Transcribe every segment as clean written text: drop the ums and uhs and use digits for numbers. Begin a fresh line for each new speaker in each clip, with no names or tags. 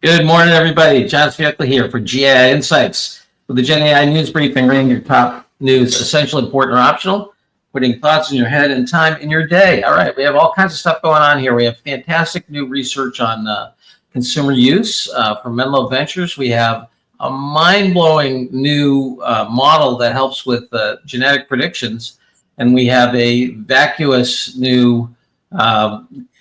Good morning, everybody. John Fiecla here for GAI Insights with the Gen AI News Briefing, rating your top news essential, important, or optional, putting thoughts in your head and time in your day. All right, we have all kinds of stuff going on here. We have fantastic new research on consumer use from Menlo Ventures. We have a mind-blowing new model that helps with genetic predictions, and we have a vacuous new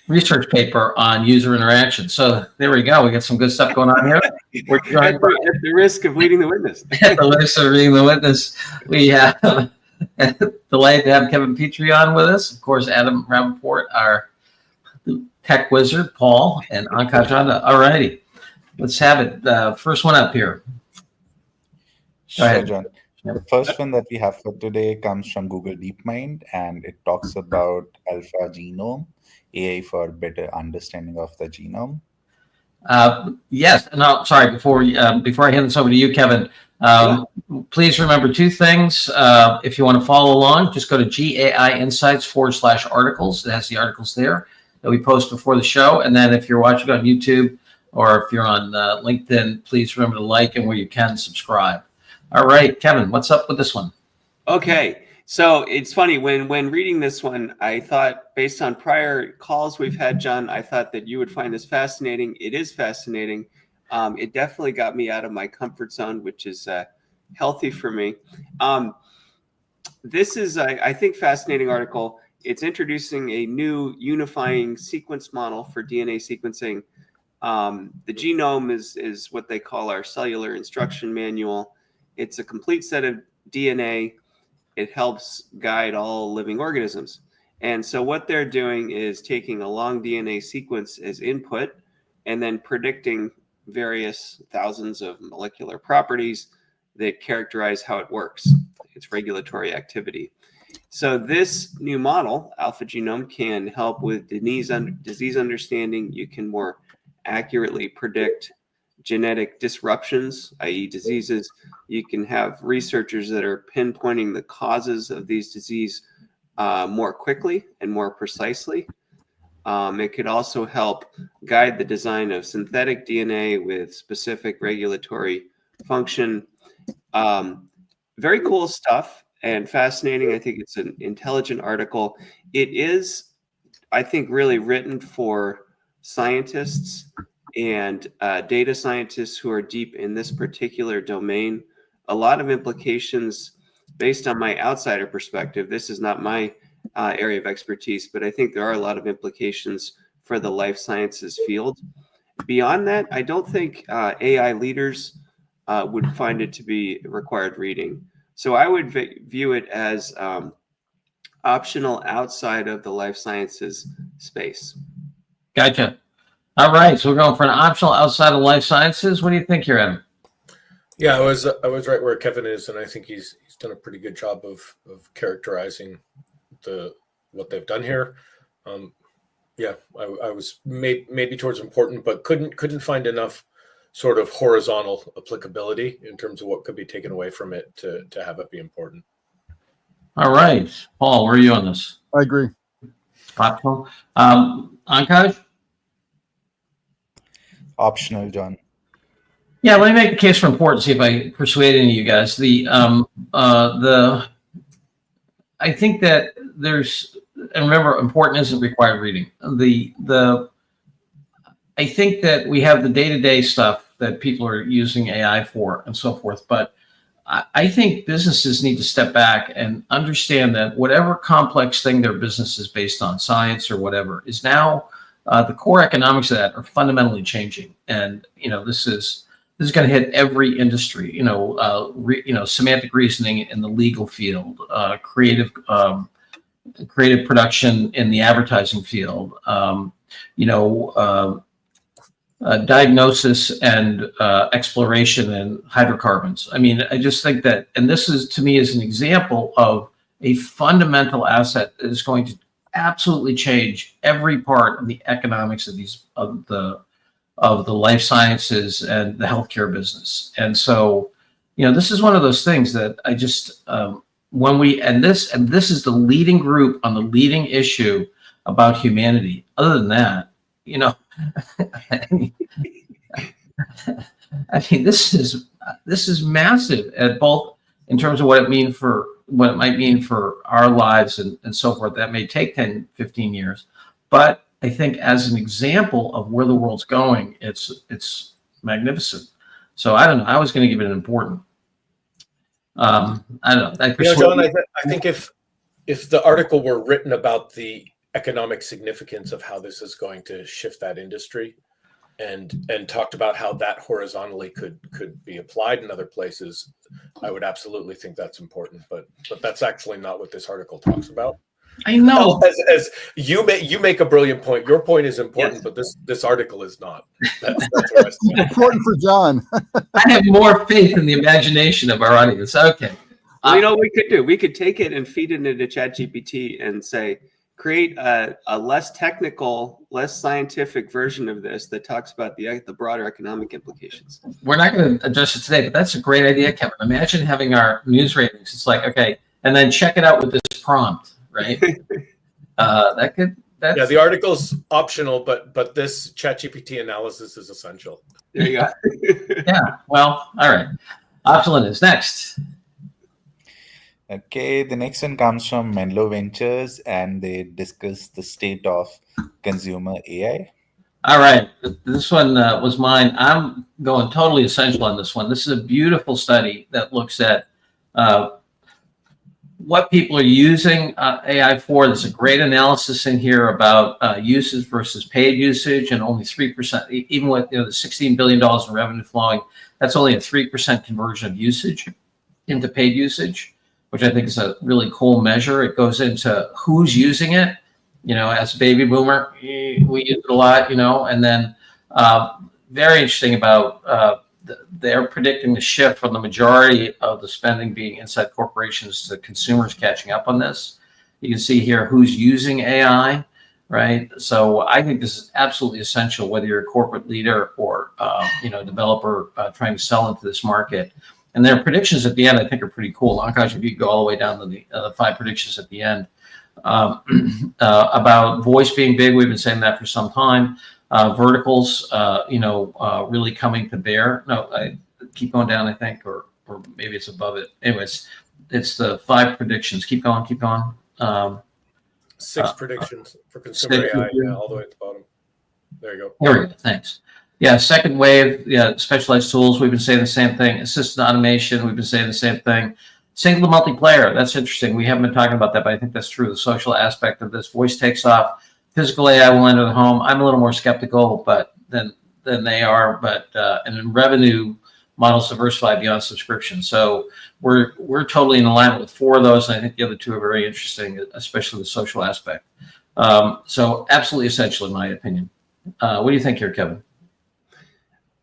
research paper on user interaction. So there we go. We got some good stuff going on here. We're trying
at the risk of leading the witness.
At the risk of leading the witness, we have delighted to have Kevin Petrie on with us. Of course, Adam Rappaport, our tech wizard, Paul, and Anka Janda. All righty, let's have it. First one up here. Go ahead,
John. The first one that we have for today comes from Google DeepMind, and it talks about Alpha Genome, AI for better understanding of the genome.
Yes. No, sorry. Before I hand this over to you, Kevin, please remember two things. If you want to follow along, just go to GAI Insights /articles. It has the articles there that we post before the show. And then if you're watching on YouTube or if you're on LinkedIn, please remember to like and where you can subscribe. All right, Kevin, what's up with this one?
Okay. So it's funny, when reading this one, I thought, based on prior calls we've had, John, I thought that you would find this fascinating. It is fascinating. It definitely got me out of my comfort zone, which is healthy for me. This is, I think, fascinating article. It's introducing a new unifying sequence model for DNA sequencing. The genome is what they call our cellular instruction manual. It's a complete set of DNA. It helps guide all living organisms. And so what they're doing is taking a long DNA sequence as input and then predicting various thousands of molecular properties that characterize how it works, its regulatory activity. So this new model, Alpha Genome, can help with disease understanding. You can more accurately predict genetic disruptions, i.e. diseases. You can have researchers that are pinpointing the causes of these diseases more quickly and more precisely. It could also help guide the design of synthetic DNA with specific regulatory function. Very cool stuff and fascinating. I think it's an intelligent article. It is, I think, really written for scientists and data scientists who are deep in this particular domain. A lot of implications based on my outsider perspective. This is not my area of expertise, but I think there are a lot of implications for the life sciences field. Beyond that, I don't think AI leaders would find it to be required reading. So I would view it as optional outside of the life sciences space.
Gotcha. All right, so we're going for an optional outside of life sciences. What do you think here, Adam?
Yeah, I was right where Kevin is, and I think he's done a pretty good job of characterizing what they've done here. Yeah, I was maybe towards important, but couldn't find enough sort of horizontal applicability in terms of what could be taken away from it to have it be important.
All right, Paul, where are you on this?
I agree.
Optional. Ankash?
Optional, John.
Yeah, let me make the case for important. See if I persuade any of you guys. I think that there's, and remember, important isn't required reading. I think that we have the day-to-day stuff that people are using AI for and so forth, but I think businesses need to step back and understand that whatever complex thing their business is based on, science or whatever, is now the core economics of that are fundamentally changing. And this is going to hit every industry. Semantic reasoning in the legal field, creative production in the advertising field, diagnosis and exploration in hydrocarbons. I mean, I just think that, and this is, to me, is an example of a fundamental asset that is going to absolutely change every part of the economics of the life sciences and the healthcare business. And so, this is one of those things that I just this is the leading group on the leading issue about humanity. Other than that, I mean, this is massive at both in terms of what it might mean for our lives and so forth. That may take 10, 15 years. But I think as an example of where the world's going, it's magnificent. So I don't know. I was going to give it an important. I don't know.
John, I think if the article were written about the economic significance of how this is going to shift that industry, and talked about how that horizontally could be applied in other places, I would absolutely think that's important. But that's actually not what this article talks about.
I know.
As you make a brilliant point. Your point is important, yes. But this article is not. That's what I say.
Important for John.
I have more faith in the imagination of our audience. Okay.
Well, you know what we could do? We could take it and feed it into ChatGPT and say, create a less technical, less scientific version of this that talks about the broader economic implications.
We're not going to address it today, but that's a great idea, Kevin. Imagine having our news ratings. It's like, okay, and then check it out with this prompt, right?
The article's optional, but this ChatGPT analysis is essential.
There you go.
Yeah, well, all right. Optional is next.
Okay, the next one comes from Menlo Ventures, and they discuss the state of consumer AI.
All right, this one was mine. I'm going totally essential on this one. This is a beautiful study that looks at what people are using AI for. There's a great analysis in here about usage versus paid usage, and only 3%, even with the $16 billion in revenue flowing, that's only a 3% conversion of usage into paid usage, which I think is a really cool measure. It goes into who's using it. As a baby boomer, we use it a lot, and then very interesting about they're predicting the shift from the majority of the spending being inside corporations to consumers catching up on this. You can see here who's using AI, right? So I think this is absolutely essential, whether you're a corporate leader or developer trying to sell into this market. And their predictions at the end, I think, are pretty cool. Akash, if you go all the way down to the 5 predictions at the end about voice being big, we've been saying that for some time. Verticals, really coming to bear. No, I keep going down, I think, or maybe it's above it. Anyways, it's the 5 predictions. Keep going.
6 predictions for consumer AI, all the way at the bottom. There you go.
There we go. Thanks. Yeah, second wave, specialized tools. We've been saying the same thing. Assisted automation, we've been saying the same thing. Single multiplayer, that's interesting. We haven't been talking about that, but I think that's true. The social aspect of this. Voice takes off. Physical AI will enter the home. I'm a little more skeptical, but than they are. But and then revenue models diversify beyond subscription. So we're totally in alignment with 4 of those, and I think the other 2 are very interesting, especially the social aspect. So absolutely essential, in my opinion. What do you think here, Kevin?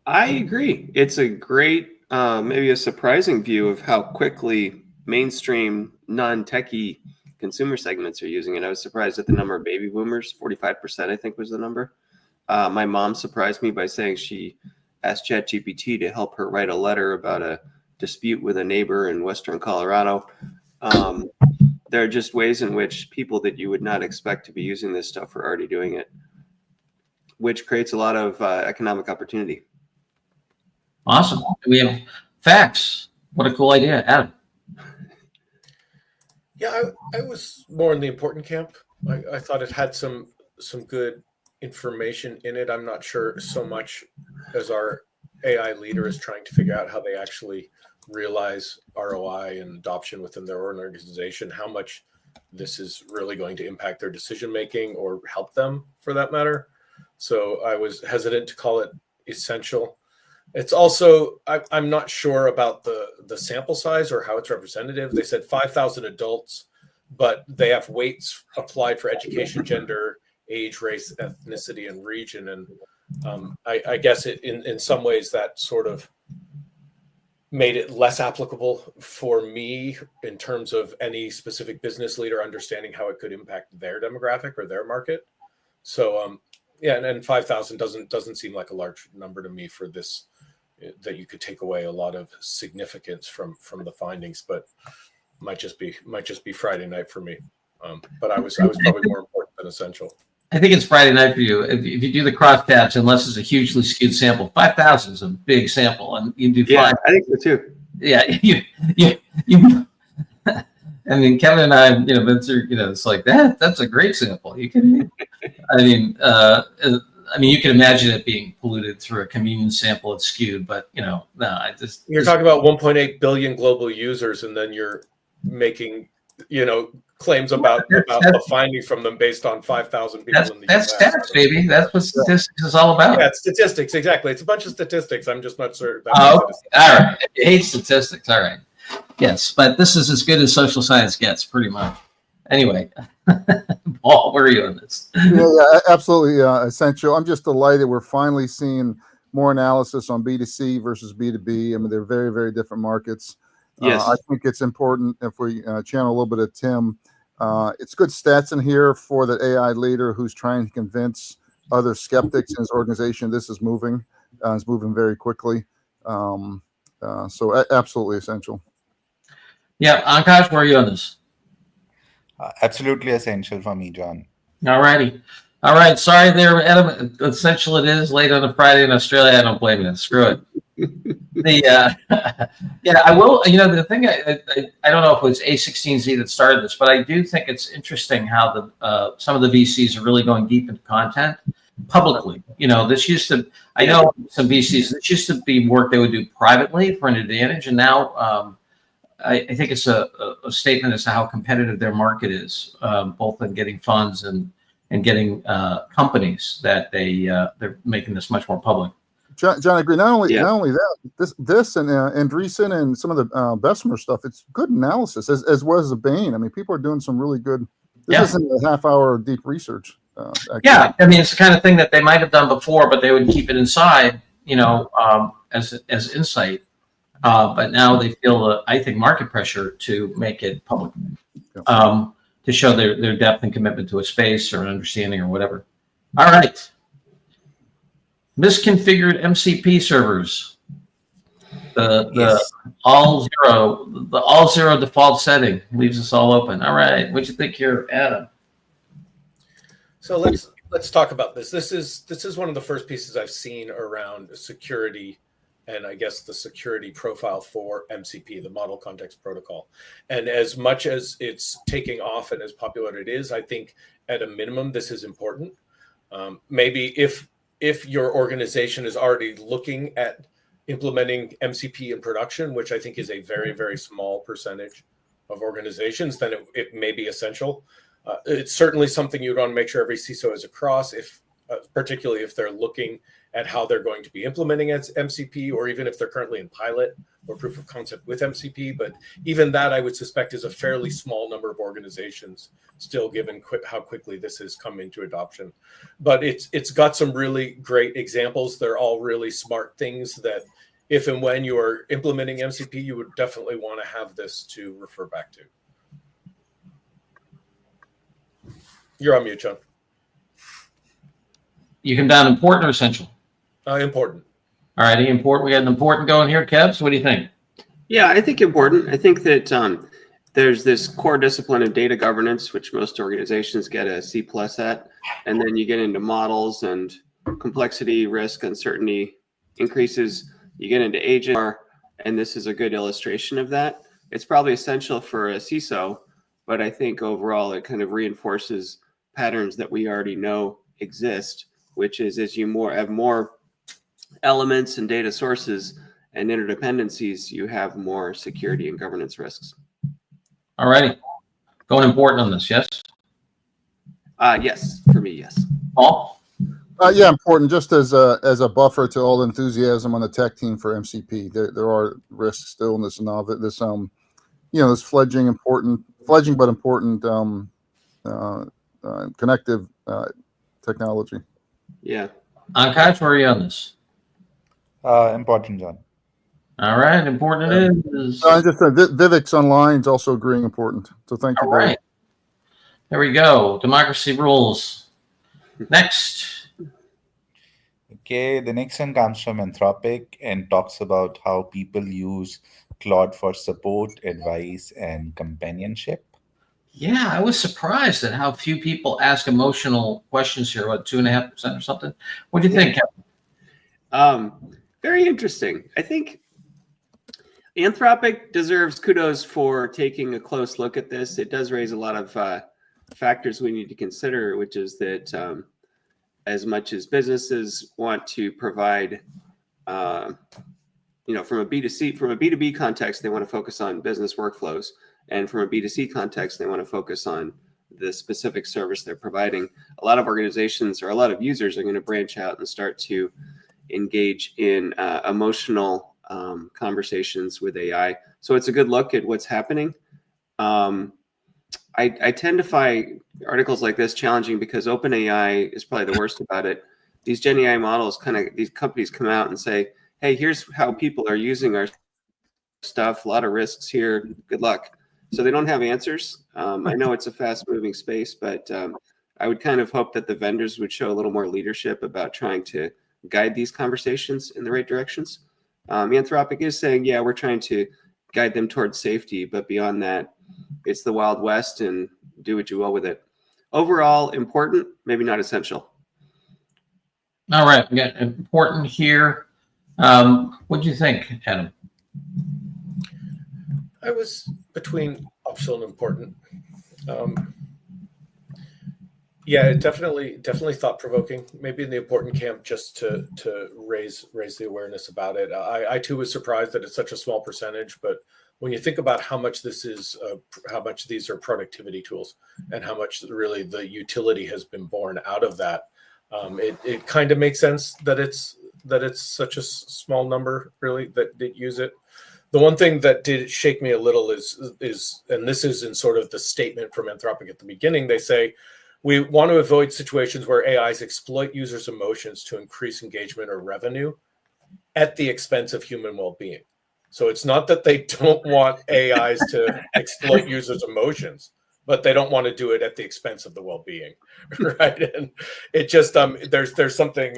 I agree. It's a great, maybe a surprising view of how quickly mainstream non-techie consumer segments are using it. I was surprised at the number of baby boomers. 45%, I think, was the number. My mom surprised me by saying she asked ChatGPT to help her write a letter about a dispute with a neighbor in Western Colorado. There are just ways in which people that you would not expect to be using this stuff are already doing it, which creates a lot of economic opportunity.
Awesome. We have facts. What a cool idea, Adam.
Yeah, I was more in the important camp. I thought it had some good information in it. I'm not sure so much as our AI leader is trying to figure out how they actually realize ROI and adoption within their own organization, how much this is really going to impact their decision making or help them, for that matter. So I was hesitant to call it essential. It's also, I'm not sure about the sample size or how it's representative. They said 5,000 adults, but they have weights applied for education, gender, age, race, ethnicity, and region. And I guess in some ways that sort of made it less applicable for me in terms of any specific business leader understanding how it could impact their demographic or their market. So and then 5,000 doesn't seem like a large number to me for this, that you could take away a lot of significance from the findings, but might just be Friday night for me. But I was probably more important than essential.
I think it's Friday night for you. If you do the crosstabs, unless it's a hugely skewed sample, 5,000 is a big sample, and you do
Yeah,
five.
I think so too.
Yeah, you. I mean, Kevin and I, been through, it's like that. That's a great sample. You can, I mean, you can imagine it being polluted through a communion sample. It's skewed, but no, I just.
You're talking about 1.8 billion global users, and then you're making, claims about a finding from them based on 5,000 people in the
That's
US.
stats, baby. That's what statistics is all about.
Yeah, statistics, exactly. It's a bunch of statistics. I'm just not sure.
All right. You hate statistics. All right. Yes, but this is as good as social science gets, pretty much. Anyway, Paul, where are you on this?
Yeah, absolutely essential. I'm just delighted we're finally seeing more analysis on B2C versus B2B. I mean, they're very, very different markets.
Yes.
I think it's important if we channel a little bit of Tim. It's good stats in here for the AI leader who's trying to convince other skeptics in his organization this is moving. It's moving very quickly. So absolutely essential.
Yeah, Ankash, where are you on this?
Absolutely essential for me, John.
All righty. All right. Sorry there, Adam. Essential it is late on a Friday in Australia. I don't blame you. Screw it. Yeah, I will. The thing, I don't know if it was A16Z that started this, but I do think it's interesting how some of the VCs are really going deep into content publicly. This used to, I know some VCs, this used to be work they would do privately for an advantage. And now I think it's a statement as to how competitive their market is, both in getting funds and getting companies that they're making this much more public.
John, I agree. Not only that, this and Andreessen and some of the Bessemer stuff, it's good analysis as well as the Bain. I mean, people are doing some really good. This isn't a half-hour deep research.
Yeah, I mean, it's the kind of thing that they might have done before, but they would keep it inside, as insight. But now they feel, I think, market pressure to make it public, to show their depth and commitment to a space or an understanding or whatever. All right. Misconfigured MCP servers. The all zero default setting leaves us all open. All right. What'd you think here, Adam?
So let's talk about this. This is one of the first pieces I've seen around security, and I guess the security profile for MCP, the Model Context Protocol. And as much as it's taking off and as popular it is, I think at a minimum this is important. Maybe if your organization is already looking at implementing MCP in production, which I think is a very, very small percentage of organizations, then it may be essential. It's certainly something you'd want to make sure every CISO is across, particularly if they're looking at how they're going to be implementing MCP, or even if they're currently in pilot or proof of concept with MCP. But even that, I would suspect, is a fairly small number of organizations still, given how quickly this has come into adoption. But it's got some really great examples. They're all really smart things that if and when you are implementing MCP, you would definitely want to have this to refer back to. You're on mute, John.
You come down important or essential?
Important.
All righty, important. We got an important going here, Kevs. What do you think?
Yeah, I think important. I think that there's this core discipline of data governance, which most organizations get a C+ at, and then you get into models and complexity, risk, uncertainty increases. You get into agent, and this is a good illustration of that. It's probably essential for a CISO, but I think overall it kind of reinforces patterns that we already know exist, which is as you have more elements and data sources and interdependencies, you have more security and governance risks.
All righty. Going important on this, yes?
Yes, for me, yes.
Paul?
Yeah, important. Just as a buffer to all the enthusiasm on the tech team for MCP, there are risks still in this novel. This this fledgling but important connective technology.
Yeah.
Ankash, where are you on this?
Important, John.
All right, important it is.
Just Vivek's online is also agreeing important. So thank you.
All right. There we go. Democracy rules. Next.
Okay, the next one comes from Anthropic and talks about how people use Claude for support, advice, and companionship.
Yeah, I was surprised at how few people ask emotional questions here. What, 2.5% or something? What do you think, Kevin?
Very interesting. I think Anthropic deserves kudos for taking a close look at this. It does raise a lot of factors we need to consider, which is that as much as businesses want to provide, from a B2B context, they want to focus on business workflows, and from a B2C context, they want to focus on the specific service they're providing. A lot of organizations or a lot of users are going to branch out and start to engage in emotional conversations with AI. So it's a good look at what's happening. I tend to find articles like this challenging because OpenAI is probably the worst about it. These Gen AI models, these companies come out and say, hey, here's how people are using our stuff. A lot of risks here. Good luck. So they don't have answers. I know it's a fast moving space, but I would kind of hope that the vendors would show a little more leadership about trying to guide these conversations in the right directions. Anthropic is saying, yeah, we're trying to guide them towards safety, but beyond that, it's the Wild West and do what you will with it. Overall, important, maybe not essential.
All right, we got important here. What do you think, Adam?
I was between optional and important. Yeah, definitely thought provoking. Maybe in the important camp, just to raise the awareness about it. I too was surprised that it's such a small percentage, but when you think about how much this is, how much these are productivity tools, and how much really the utility has been born out of that, it kind of makes sense that it's such a small number really that use it. The one thing that did shake me a little is, and this is in sort of the statement from Anthropic at the beginning, they say, we want to avoid situations where AIs exploit users' emotions to increase engagement or revenue at the expense of human well-being. So it's not that they don't want AIs to exploit users' emotions, but they don't want to do it at the expense of the well-being, right? And it just there's something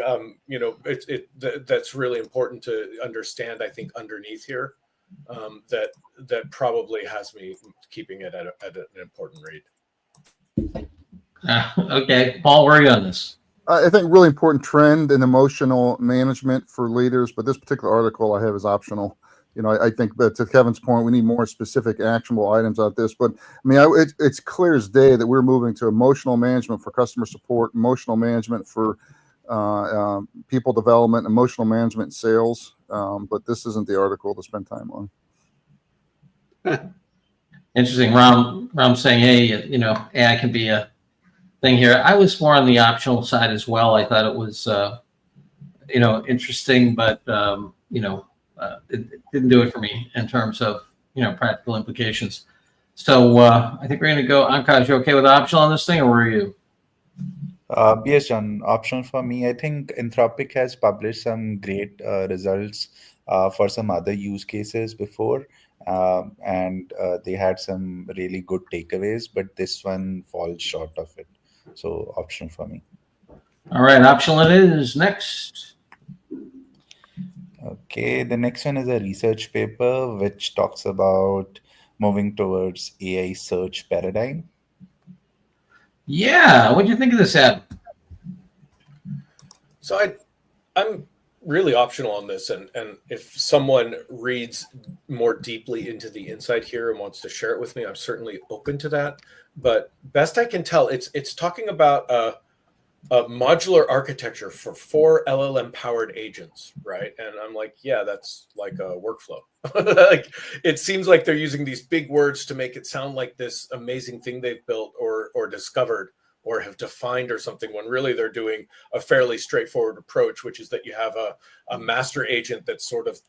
that's really important to understand, I think, underneath here, that probably has me keeping it at an important read.
Okay, Paul, where are you on this?
I think really important trend in emotional management for leaders, but this particular article I have is optional. I think that to Kevin's point, we need more specific actionable items out this. But I mean, it's clear as day that we're moving to emotional management for customer support, emotional management for people development, emotional management sales. But this isn't the article to spend time on.
Interesting. Ram saying, hey, AI can be a thing here. I was more on the optional side as well. I thought it was, interesting, but it didn't do it for me in terms of practical implications. So I think we're going to go. Anka, you okay with optional on this thing, or were you?
Yes, John, optional for me. I think Anthropic has published some great results for some other use cases before, and they had some really good takeaways, but this one falls short of it. So optional for me.
All right, optional it is. Next.
Okay, the next one is a research paper which talks about moving towards AI search paradigm.
Yeah, what do you think of this, Adam?
So I'm really optional on this, and if someone reads more deeply into the insight here and wants to share it with me, I'm certainly open to that. But best I can tell, it's talking about a modular architecture for 4 LLM powered agents, right? And I'm like, yeah, that's like a workflow. Like, it seems like they're using these big words to make it sound like this amazing thing they've built or discovered or have defined or something, when really they're doing a fairly straightforward approach, which is that you have a master agent that's sort of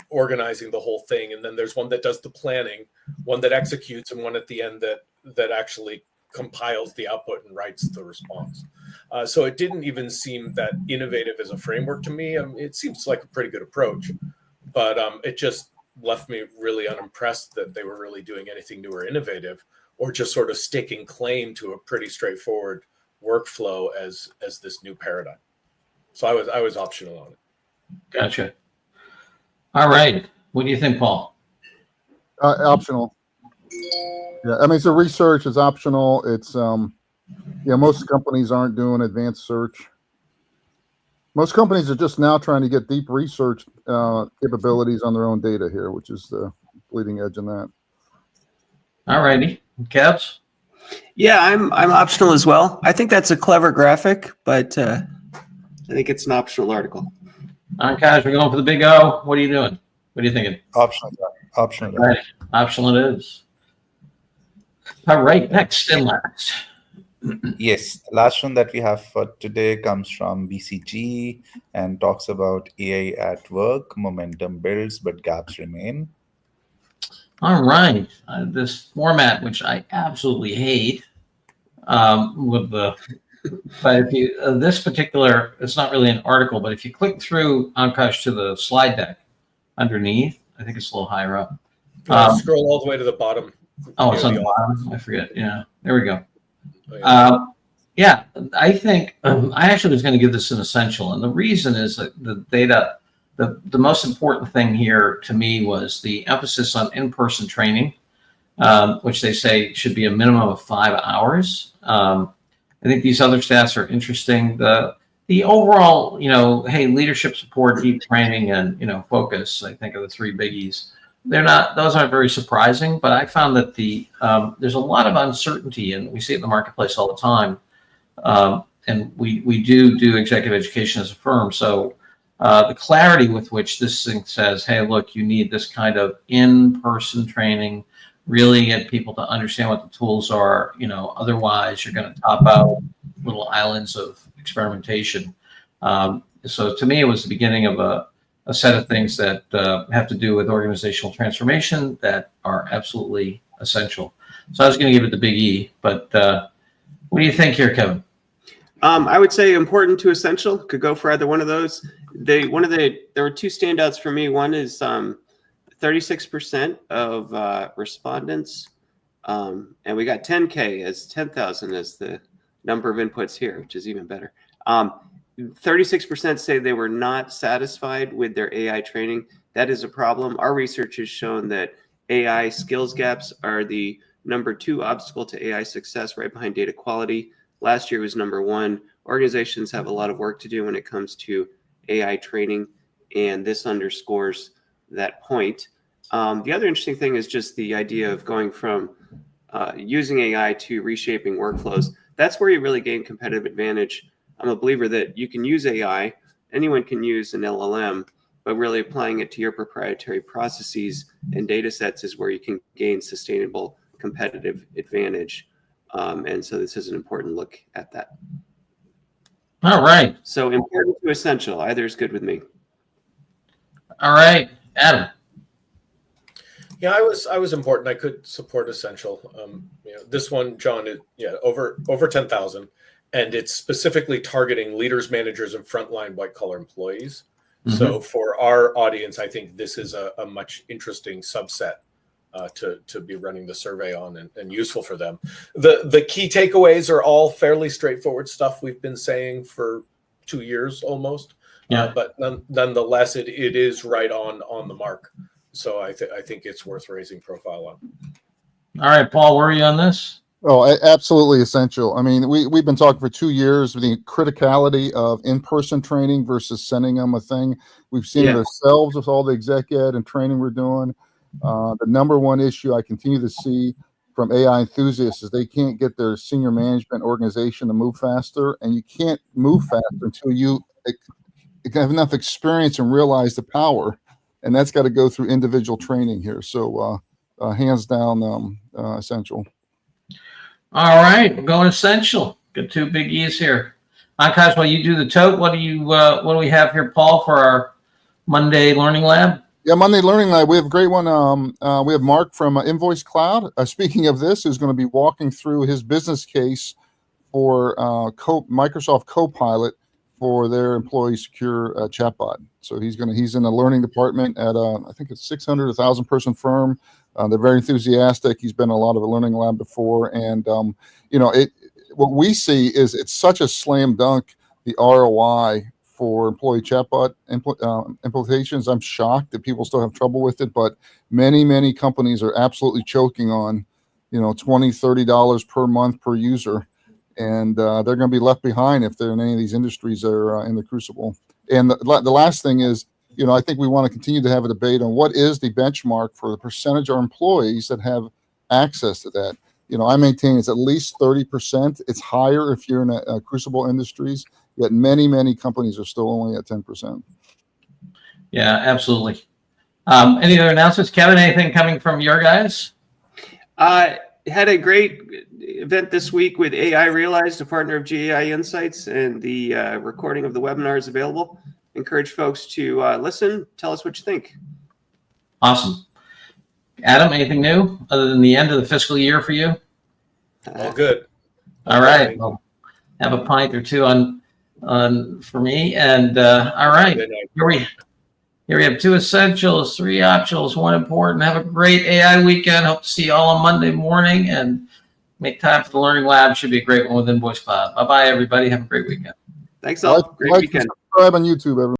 organizing the whole thing, and then there's one that does the planning, one that executes, and one at the end that actually compiles the output and writes the response. So it didn't even seem that innovative as a framework to me. It seems like a pretty good approach, but it just left me really unimpressed that they were really doing anything new or innovative, or just sort of staking claim to a pretty straightforward workflow as this new paradigm. So I was optional on it.
Gotcha. All right. What do you think, Paul?
Optional. Yeah, I mean, it's a research. It's optional. It's most companies aren't doing advanced search. Most companies are just now trying to get deep research capabilities on their own data here, which is the bleeding edge in that.
All righty, Kevs.
Yeah, I'm optional as well. I think that's a clever graphic, but I think it's an optional article.
Ankash, we're going for the big O. What are you doing? What are you thinking?
Optional. Optional.
All right, optional it is. All right, next and last.
Yes, the last one that we have for today comes from BCG and talks about AI at work. Momentum builds, but gaps remain.
All right, this format, which I absolutely hate, with the, but if you this particular, it's not really an article, but if you click through Ankash to the slide deck underneath, I think it's a little higher up.
Scroll all the way to the bottom.
Oh, it's on the bottom. I forget. Yeah, there we go.
Oh, yeah.
Yeah, I think I actually was going to give this an essential, and the reason is that the data, the most important thing here to me was the emphasis on in-person training, which they say should be a minimum of 5 hours. I think these other stats are interesting. The overall, hey, leadership support, deep training, and focus, I think are the three biggies. Those aren't very surprising, but I found that there's a lot of uncertainty, and we see it in the marketplace all the time. And we do executive education as a firm. So the clarity with which this thing says, hey, look, you need this kind of in-person training, really get people to understand what the tools are. Otherwise you're going to top out little islands of experimentation. So to me, it was the beginning of a set of things that have to do with organizational transformation that are absolutely essential. So I was going to give it the big E, but what do you think here, Kevin?
I would say important to essential. Could go for either one of those. There were two standouts for me. One is 36% of respondents, and we got 10K as 10,000 as the number of inputs here, which is even better. 36% say they were not satisfied with their AI training. That is a problem. Our research has shown that AI skills gaps are the number 2 obstacle to AI success, right behind data quality. Last year was number 1. Organizations have a lot of work to do when it comes to AI training, and this underscores that point. The other interesting thing is just the idea of going from using AI to reshaping workflows. That's where you really gain competitive advantage. I'm a believer that you can use AI, anyone can use an LLM, but really applying it to your proprietary processes and data sets is where you can gain sustainable competitive advantage. And so this is an important look at that.
All right.
So important to essential, either is good with me.
All right, Adam.
Yeah, I was important. I could support essential. This one, John, over 10,000, and it's specifically targeting leaders, managers, and frontline white collar employees. Mm-hmm. So for our audience, I think this is a much interesting subset to be running the survey on and useful for them. The key takeaways are all fairly straightforward stuff we've been saying for 2 years almost. Yeah. But nonetheless, it is right on the mark. So I think it's worth raising profile on.
All right, Paul, where are you on this?
Oh, absolutely essential. I mean, we've been talking for 2 years with the criticality of in-person training versus sending them a thing. We've seen it ourselves with all the exec ed and training we're doing. The number one issue I continue to see from AI enthusiasts is they can't get their senior management organization to move faster, and you can't move faster until you have enough experience and realize the power, and that's got to go through individual training here. So hands down, essential.
All right, we're going essential. Got 2 big E's here. Ankash, while you do the tote, what do we have here, Paul, for our Monday Learning Lab?
Yeah, Monday Learning Lab. We have a great one. We have Mark from Invoice Cloud. Speaking of this, who's going to be walking through his business case for Microsoft Copilot for their employee secure chatbot. So he's in the learning department at I think it's 600, 1,000 person firm. They're very enthusiastic. He's been in a lot of the learning lab before, and what we see is it's such a slam dunk, the ROI for employee chatbot implementations. I'm shocked that people still have trouble with it, but many companies are absolutely choking on $20, $30 per month per user. And they're going to be left behind if they're in any of these industries that are in the crucible. And the last thing is, I think we want to continue to have a debate on what is the benchmark for the percentage of employees that have access to that. I maintain it's at least 30%. It's higher if you're in a crucible industries, yet many, many companies are still only at 10%.
Yeah, absolutely. Any other announcements? Kevin, anything coming from your guys?
Had a great event this week with AI Realized, a partner of GAI Insights, and the recording of the webinar is available. Encourage folks to listen. Tell us what you think.
Awesome. Adam, anything new other than the end of the fiscal year for you?
All good.
All right. Well, have a pint or two on for me. And all right, here we have 2 essentials, 3 optionals, 1 important. Have a great AI weekend. Hope to see you all on Monday morning, and make time for the Learning Lab. Should be a great one with Invoice Cloud. Bye-bye, everybody. Have a great weekend.
Thanks all. Great weekend.
Subscribe on YouTube, everyone.